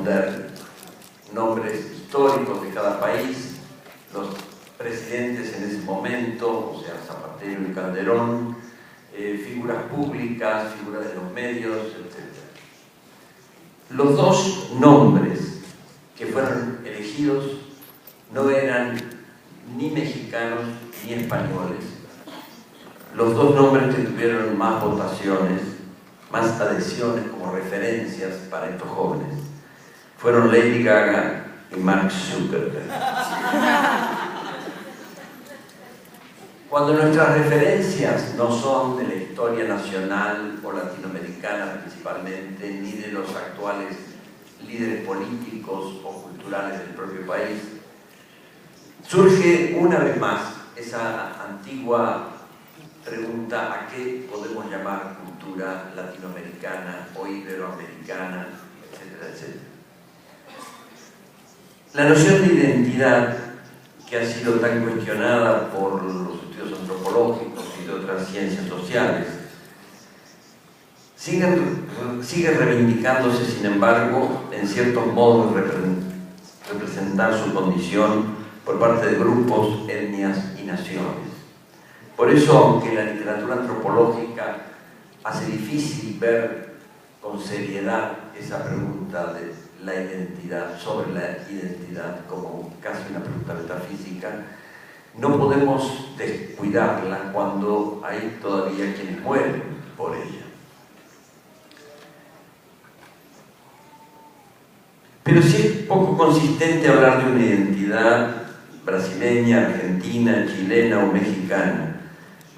responder. Nombres históricos de cada país, los presidentes en ese momento, o sea, Zapatero y Calderón, figuras públicas, figuras de los medios, etc. Los dos nombres que fueron elegidos no eran ni mexicanos ni españoles. Los dos nombres que tuvieron más votaciones, más adhesiones como referencias para estos jóvenes, fueron Lady Gaga y Mark Zuckerberg. Cuando nuestras referencias no son de la historia nacional o latinoamericana principalmente, ni de los actuales líderes políticos o culturales del propio país, surge una vez más esa antigua pregunta: ¿a qué podemos llamar cultura latinoamericana o iberoamericana, etcétera, etcétera? La noción de identidad, que ha sido tan cuestionada por los estudios antropológicos y de otras ciencias sociales, sigue reivindicándose, sin embargo, en ciertos modos de representar su condición por parte de grupos, etnias y naciones. Por eso, aunque la literatura antropológica hace difícil ver con seriedad esa pregunta de la identidad, sobre la identidad, como casi una pregunta metafísica, no podemos descuidarla cuando hay todavía quienes mueren por ella. Pero sí es poco consistente hablar de una identidad brasileña, argentina, chilena o mexicana.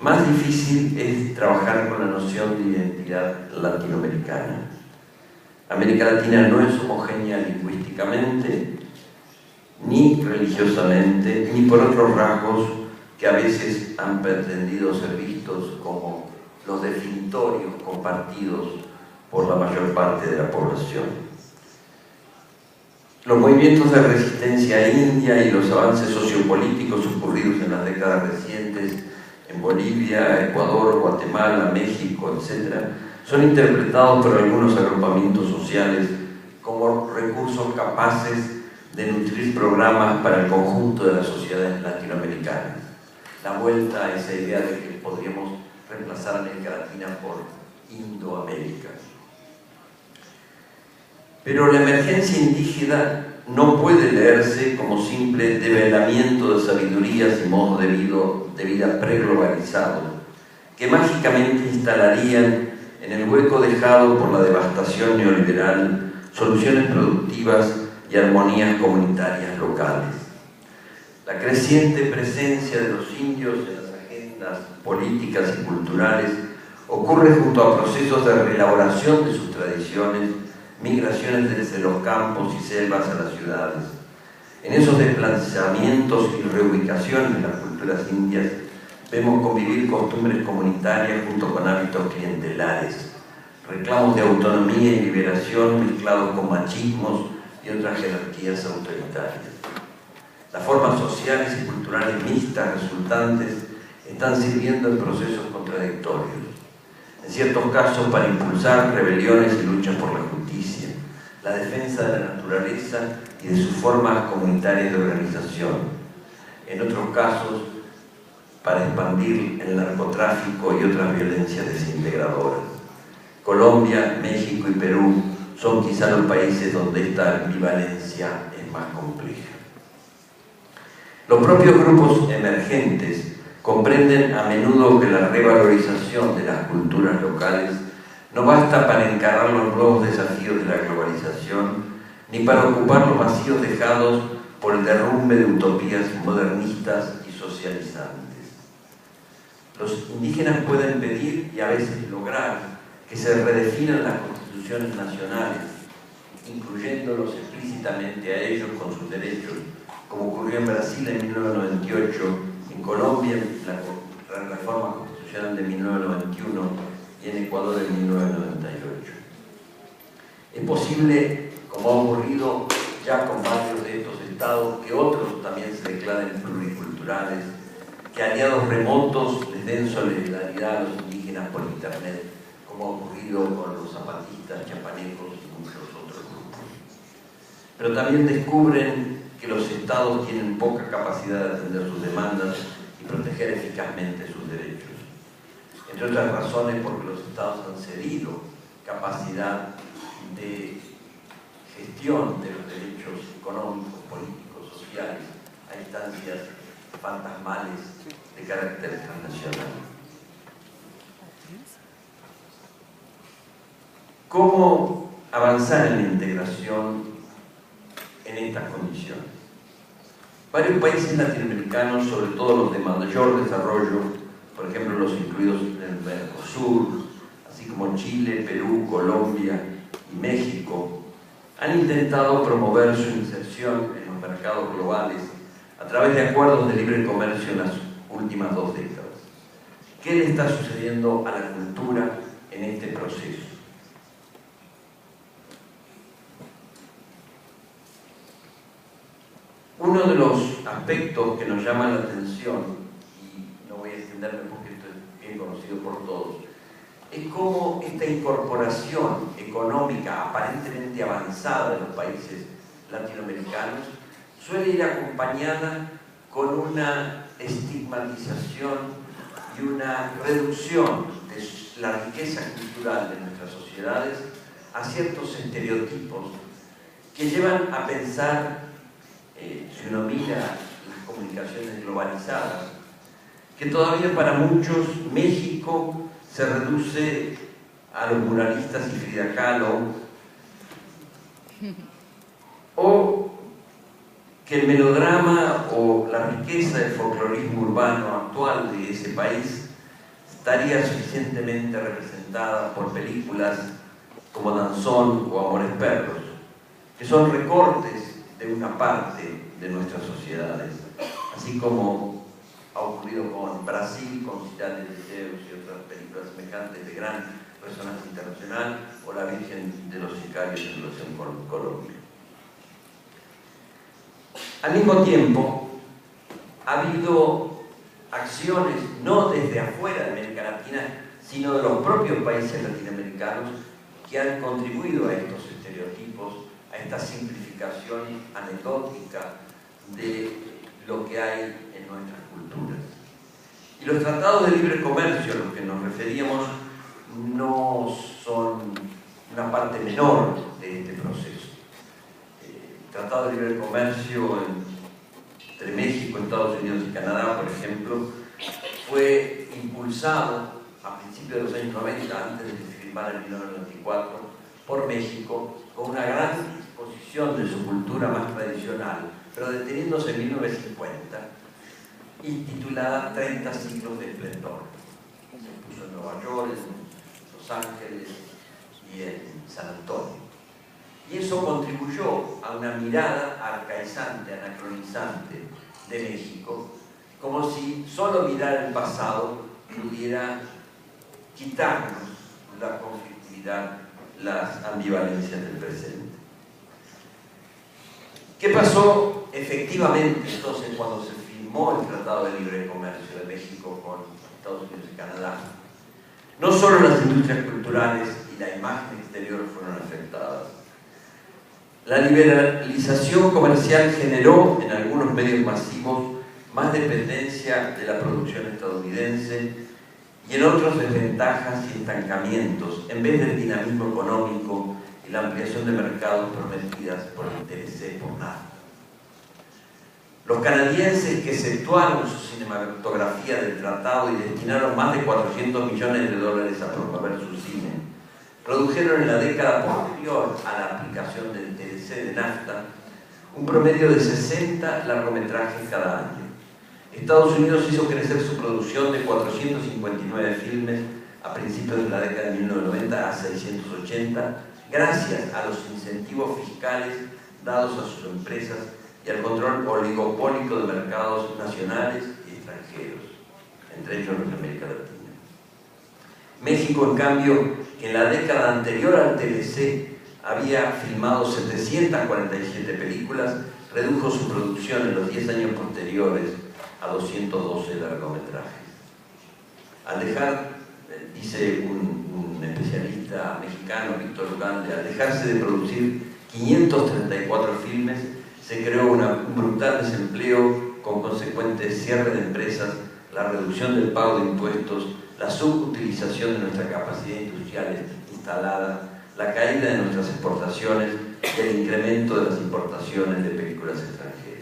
Más difícil es trabajar con la noción de identidad latinoamericana. América Latina no es homogénea lingüísticamente, ni religiosamente, ni por otros rasgos que a veces han pretendido ser vistos como los definitorios compartidos por la mayor parte de la población. Los movimientos de resistencia india y los avances sociopolíticos ocurridos en las décadas recientes en Bolivia, Ecuador, Guatemala, México, etc., son interpretados por algunos agrupamientos sociales como recursos capaces de nutrir programas para el conjunto de las sociedades latinoamericanas. La vuelta a esa idea de que podríamos reemplazar a América Latina por Indoamérica. Pero la emergencia indígena no puede leerse como simple develamiento de sabidurías y modos de vida preglobalizados que mágicamente instalarían en el hueco dejado por la devastación neoliberal soluciones productivas y armonías comunitarias locales. La creciente presencia de los indios en las agendas políticas y culturales ocurre junto a procesos de reelaboración de sus tradiciones, migraciones desde los campos y selvas a las ciudades. En esos desplazamientos y reubicaciones de las culturas indias vemos convivir costumbres comunitarias junto con hábitos clientelares, reclamos de autonomía y liberación mezclados con machismos y otras jerarquías autoritarias. Las formas sociales y culturales mixtas resultantes están sirviendo en procesos contradictorios, en ciertos casos para impulsar rebeliones y luchas por la justicia, la defensa de la naturaleza y de sus formas comunitarias de organización, en otros casos para expandir el narcotráfico y otras violencias desintegradoras. Colombia, México y Perú son quizá los países donde esta ambivalencia es más compleja. Los propios grupos emergentes comprenden a menudo que la revalorización de las culturas locales no basta para encarar los nuevos desafíos de la globalización, ni para ocupar los vacíos dejados por el derrumbe de utopías modernistas y socializantes. Los indígenas pueden pedir y a veces lograr que se redefinan las constituciones nacionales, incluyéndolos explícitamente a ellos con sus derechos, como ocurrió en Brasil en 1998, en Colombia en la reforma constitucional de 1991 y en Ecuador en 1998. Es posible, como ha ocurrido ya con varios de estos estados, que otros también se declaren pluriculturales, que aliados remotos les den solidaridad a los indígenas por internet, como ha ocurrido con los zapatistas, chapanecos y muchos otros grupos. pero también descubren que los estados tienen poca capacidad de atender sus demandas y proteger eficazmente sus derechos. Entre otras razones, porque los estados han cedido capacidad de gestión de los derechos económicos, políticos, sociales a instancias fantasmales de carácter transnacional. ¿Cómo avanzar en la integración en estas condiciones? Varios países latinoamericanos, sobre todo los de mayor desarrollo, por ejemplo los incluidos en el Mercosur, así como Chile, Perú, Colombia y México, han intentado promover su inserción en los mercados globales a través de acuerdos de libre comercio en las últimas 2 décadas. ¿Qué le está sucediendo a la cultura en este proceso? Uno de los aspectos que nos llama la atención, y no voy a extenderme porque esto es bien conocido por todos, es cómo esta incorporación económica aparentemente avanzada de los países latinoamericanos suele ir acompañada con una estigmatización y una reducción de la riqueza cultural de nuestras sociedades a ciertos estereotipos que llevan a pensar, si uno mira las comunicaciones globalizadas, que todavía para muchos México se reduce a los muralistas y Frida Kahlo, o que el melodrama o la riqueza del folclorismo urbano actual de ese país estaría suficientemente representada por películas como Danzón o Amores Perros, que son recortes de una parte de nuestras sociedades, así como ha ocurrido con Brasil, con Ciudad de Deseos y otras películas semejantes de gran resonancia internacional, o La Virgen de los Sicarios en relación con Colombia. Al mismo tiempo, ha habido acciones, no desde afuera de América Latina, sino de los propios países latinoamericanos, que han contribuido a estos estereotipos, a esta simplificación anecdótica de lo que hay en nuestras culturas. Y los tratados de libre comercio a los que nos referíamos no son una parte menor de este proceso. El Tratado de Libre Comercio entre México, Estados Unidos y Canadá, por ejemplo, fue impulsado a principios de los años 90, antes de firmar en 1994, por México, con una gran exposición de su cultura más tradicional, pero deteniéndose en 1950, intitulada 30 siglos de esplendor. Se puso en Nueva York, en Los Ángeles y en San Antonio. Y eso contribuyó a una mirada arcaizante, anacronizante de México, como si solo mirar el pasado pudiera quitarnos la conflictividad, las ambivalencias del presente. ¿Qué pasó efectivamente entonces cuando se firmó el Tratado de Libre Comercio de México con Estados Unidos y Canadá? No solo las industrias culturales y la imagen exterior fueron afectadas. La liberalización comercial generó en algunos medios masivos más dependencia de la producción estadounidense y en otros desventajas y estancamientos, en vez del dinamismo económico y la ampliación de mercados prometidas por el TLC por NAFTA. Los canadienses, que exceptuaron su cinematografía del tratado y destinaron más de 400 millones de dólares a promover su cine, produjeron en la década posterior a la aplicación del TLC de NAFTA un promedio de 60 largometrajes cada año. Estados Unidos hizo crecer su producción de 459 filmes a principios de la década de 1990 a 680, gracias a los incentivos fiscales dados a sus empresas y al control oligopólico de mercados nacionales y extranjeros, entre ellos los de América Latina. México, en cambio, que en la década anterior al TLC había filmado 747 películas, redujo su producción en los 10 años posteriores a 212 largometrajes. Al dejar, dice un especialista mexicano, Víctor Ugalde, al dejarse de producir 534 filmes, se creó un brutal desempleo con consecuente cierre de empresas, la reducción del pago de impuestos, la subutilización de nuestra capacidad industrial instalada, la caída de nuestras exportaciones y el incremento de las importaciones de películas extranjeras.